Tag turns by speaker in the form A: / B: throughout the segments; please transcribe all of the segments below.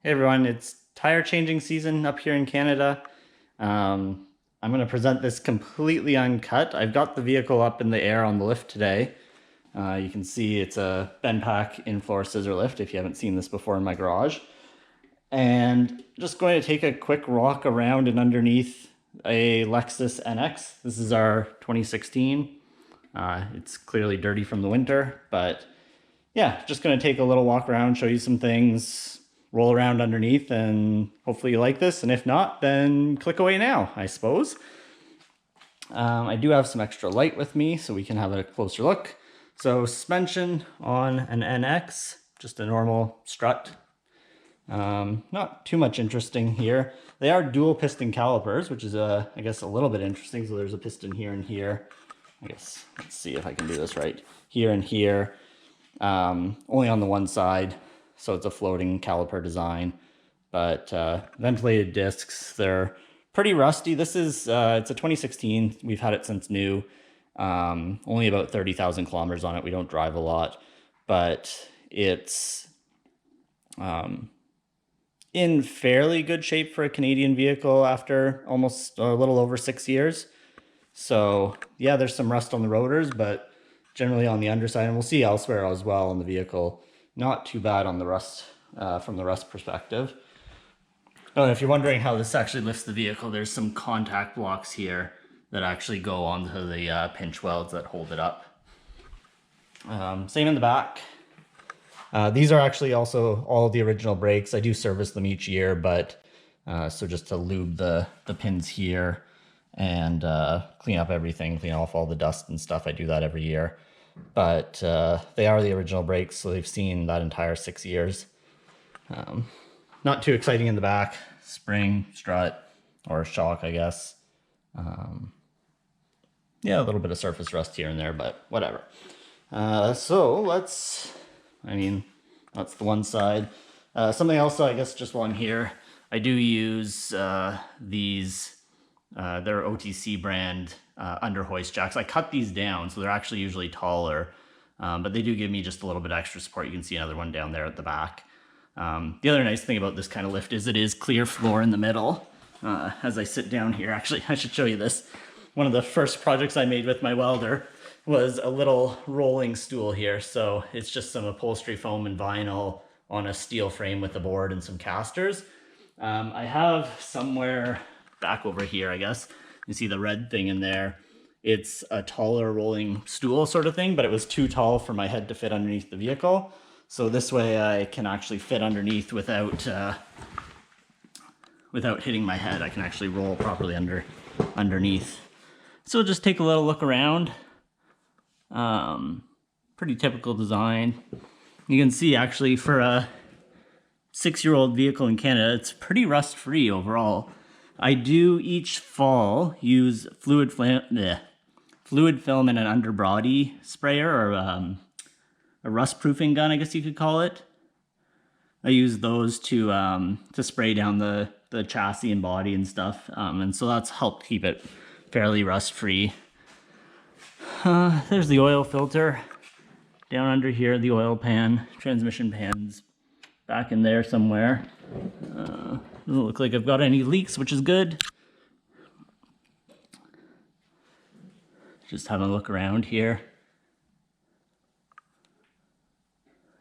A: Hey everyone, it's tire changing season up here in Canada. I'm going to present this completely uncut. I've got the vehicle up in the air on the lift today. You can see it's a Benpack in-floor scissor lift if you haven't seen this before in my garage. And just going to take a quick walk around and underneath a Lexus NX. This is our 2016. It's clearly dirty from the winter, but yeah, just going to take a little walk around, show you some things, roll around underneath, and hopefully you like this. And if not, then click away now, I suppose. I do have some extra light with me so we can have a closer look. So suspension on an NX, just a normal strut. Not too much interesting here. They are dual piston calipers, which is I guess a little bit interesting. So there's a piston here and here. I guess, let's see if I can do this right. Here and here, only on the one side. So it's a floating caliper design, but ventilated discs, they're pretty rusty. This is, it's a 2016. We've had it since new. Only about 30,000 kilometers on it. We don't drive a lot, but it's in fairly good shape for a Canadian vehicle after almost a little over 6 years. So yeah, there's some rust on the rotors, but generally on the underside, and we'll see elsewhere as well on the vehicle, not too bad on the rust, from the rust perspective. Oh, and if you're wondering how this actually lifts the vehicle, there's some contact blocks here that actually go onto the pinch welds that hold it up. Same in the back. These are actually also all the original brakes. I do service them each year, but so just to lube the pins here and clean up everything, clean off all the dust and stuff, I do that every year. But they are the original brakes, so they've seen that entire 6 years. Not too exciting in the back. Spring, strut, or shock, I guess. Yeah, a little bit of surface rust here and there, but whatever. So that's the one side. Something else, I guess, just while I'm here, I do use these, they're OTC brand under hoist jacks. I cut these down, so they're actually usually taller, but they do give me just a little bit extra support. You can see another one down there at the back. The other nice thing about this kind of lift is it is clear floor in the middle. As I sit down here, actually, I should show you this. One of the first projects I made with my welder was a little rolling stool here. So it's just some upholstery foam and vinyl on a steel frame with a board and some casters. I have somewhere back over here, I guess, you see the red thing in there. It's a taller rolling stool sort of thing, but it was too tall for my head to fit underneath the vehicle. So this way I can actually fit underneath without hitting my head. I can actually roll properly underneath. So just take a little look around. Pretty typical design. You can see actually for a 6-year-old vehicle in Canada, it's pretty rust-free overall. I do each fall use fluid film and an underbody sprayer, or a rust proofing gun, I guess you could call it. I use those to spray down the chassis and body and stuff, and so that's helped keep it fairly rust free. There's the oil filter down under here, the oil pan, transmission pans back in there somewhere. Doesn't look like I've got any leaks, which is good. Just having a look around here.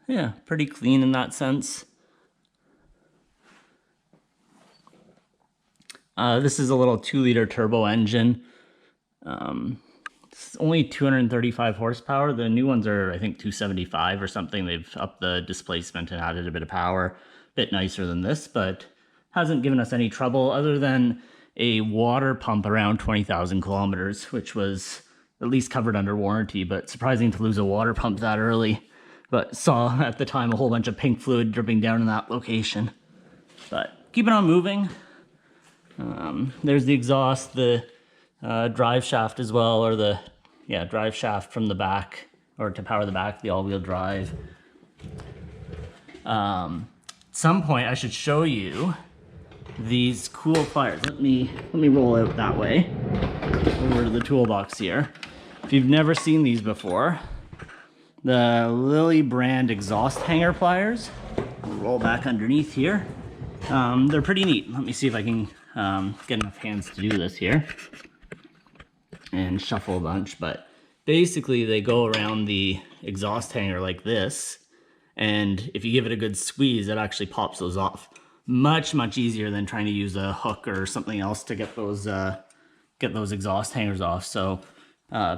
A: Yeah, pretty clean in that sense. This is a little 2-liter turbo engine. It's only 235 horsepower. The new ones are, I think, 275 or something. They've upped the displacement and added a bit of power. A bit nicer than this, but hasn't given us any trouble other than a water pump around 20,000 kilometers, which was at least covered under warranty, but surprising to lose a water pump that early. But saw at the time a whole bunch of pink fluid dripping down in that location. But keeping on moving. There's the exhaust, the drive shaft as well, or the drive shaft from the back, or to power the back, the all-wheel drive. At some point I should show you these cool pliers. Let me roll out that way over to the toolbox here. If you've never seen these before, the Lilly brand exhaust hanger pliers. We'll roll back underneath here. They're pretty neat. Let me see if I can get enough hands to do this here and shuffle a bunch. But basically they go around the exhaust hanger like this, and if you give it a good squeeze, it actually pops those off. Much easier than trying to use a hook or something else to get those exhaust hangers off. So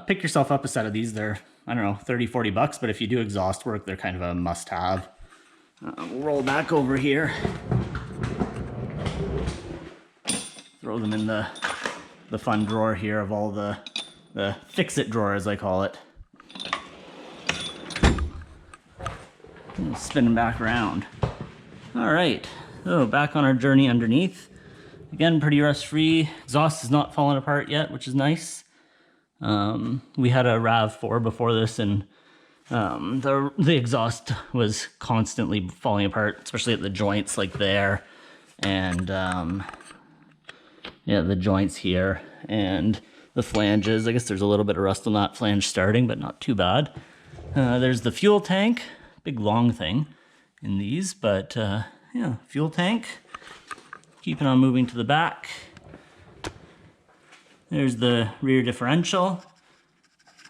A: pick yourself up a set of these. They're, I don't know, 30-40 bucks, but if you do exhaust work, they're kind of a must-have. We'll roll back over here. Throw them in the fun drawer here of all the fix-it drawer, as I call it. And spin them back around. All right, so back on our journey underneath. Again, pretty rust-free. Exhaust is not falling apart yet, which is nice. We had a RAV4 before this, and the exhaust was constantly falling apart, especially at the joints like there, and yeah, the joints here and the flanges. I guess there's a little bit of rust on that flange starting, but not too bad. There's the fuel tank, big long thing in these, but yeah, fuel tank. Keeping on moving to the back. There's the rear differential.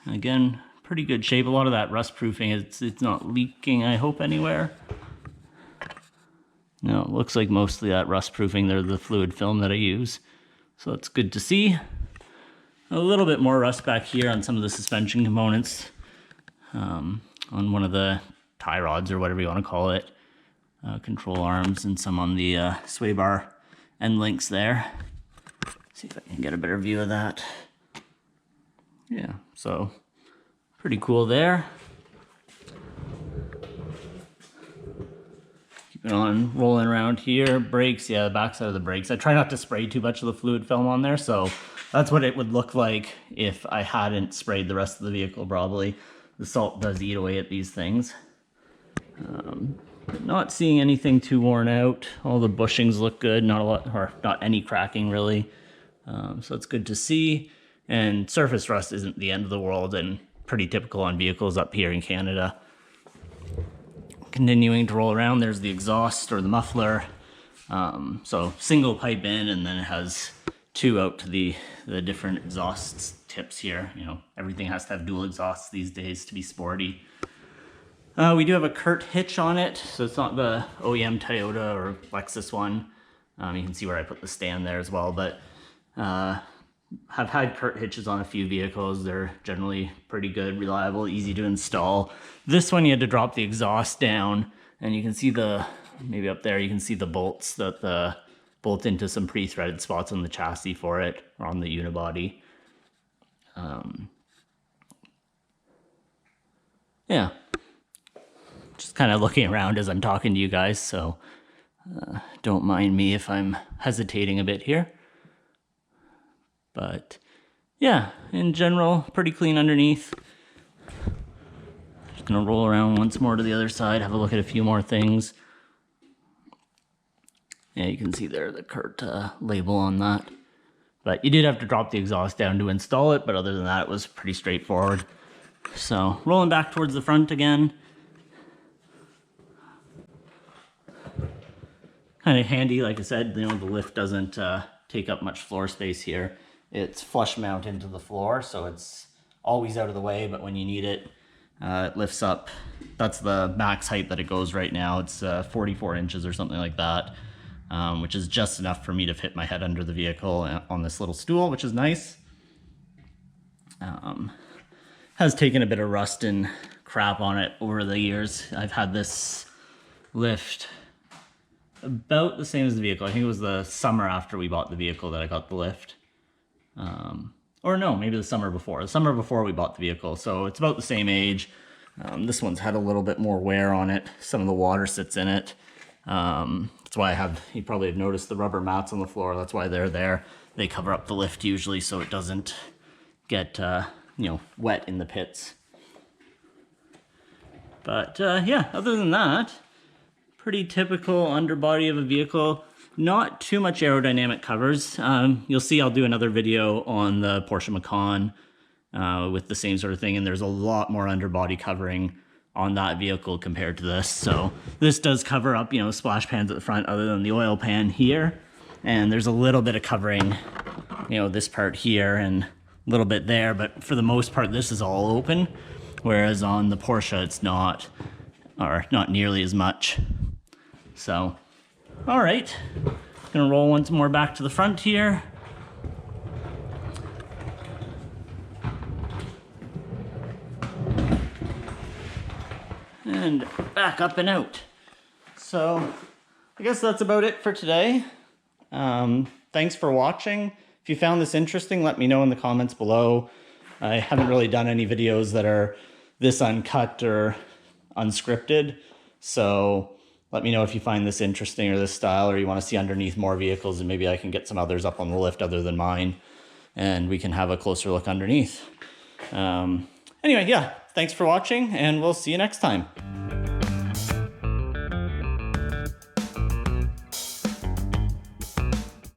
A: Again, pretty good shape. A lot of that rust proofing, it's not leaking, I hope, anywhere. No, it looks like mostly that rust proofing, they're the fluid film that I use. So it's good to see. A little bit more rust back here on some of the suspension components. On one of the tie rods or whatever you want to call it. Control arms, and some on the sway bar end links there. See if I can get a better view of that. Yeah, so pretty cool there. Keeping on rolling around here. Brakes, yeah, the backside of the brakes. I try not to spray too much of the fluid film on there, so that's what it would look like if I hadn't sprayed the rest of the vehicle, probably. The salt does eat away at these things. Not seeing anything too worn out. All the bushings look good, not a lot, or not any cracking really. So it's good to see. And surface rust isn't the end of the world, and pretty typical on vehicles up here in Canada. Continuing to roll around, there's the exhaust or the muffler. So single pipe in, and then it has two out to the different exhaust tips here. You know, everything has to have dual exhausts these days to be sporty. We do have a Curt hitch on it, so it's not the OEM Toyota or Lexus one. You can see where I put the stand there as well, but have had Curt hitches on a few vehicles. They're generally pretty good, reliable, easy to install. This one you had to drop the exhaust down, and you can see maybe up there, you can see the bolts that bolt into some pre-threaded spots on the chassis for it, or on the unibody. Yeah. Just kind of looking around as I'm talking to you guys, so don't mind me if I'm hesitating a bit here. But yeah, in general, pretty clean underneath. Just gonna roll around once more to the other side, have a look at a few more things. Yeah, you can see there the Curt label on that. But you did have to drop the exhaust down to install it, but other than that, it was pretty straightforward. So rolling back towards the front again. Kind of handy, like I said, you know, the lift doesn't take up much floor space here. It's flush mount into the floor, so it's always out of the way, but when you need it, it lifts up. That's the max height that it goes right now. It's 44 inches or something like that, which is just enough for me to fit my head under the vehicle on this little stool, which is nice. Has taken a bit of rust and crap on it over the years. I've had this lift about the same as the vehicle. I think it was the summer after we bought the vehicle that I got the lift. Or no, maybe the summer before. The summer before we bought the vehicle, so it's about the same age. This one's had a little bit more wear on it. Some of the water sits in it. That's why you probably have noticed the rubber mats on the floor. That's why they're there. They cover up the lift usually so it doesn't get wet in the pits. But yeah, other than that, pretty typical underbody of a vehicle. Not too much aerodynamic covers. You'll see I'll do another video on the Porsche Macan with the same sort of thing, and there's a lot more underbody covering on that vehicle compared to this. So this does cover up, you know, splash pans at the front other than the oil pan here. And there's a little bit of covering, you know, this part here and a little bit there, but for the most part, this is all open. Whereas on the Porsche, it's not, or not nearly as much. So, all right, gonna roll once more back to the front here. And back up and out. So I guess that's about it for today. Thanks for watching. If you found this interesting, let me know in the comments below. I haven't really done any videos that are this uncut or unscripted. So let me know if you find this interesting or this style, or you want to see underneath more vehicles, and maybe I can get some others up on the lift other than mine, and we can have a closer look underneath. Anyway, yeah, thanks for watching, and we'll see you next time.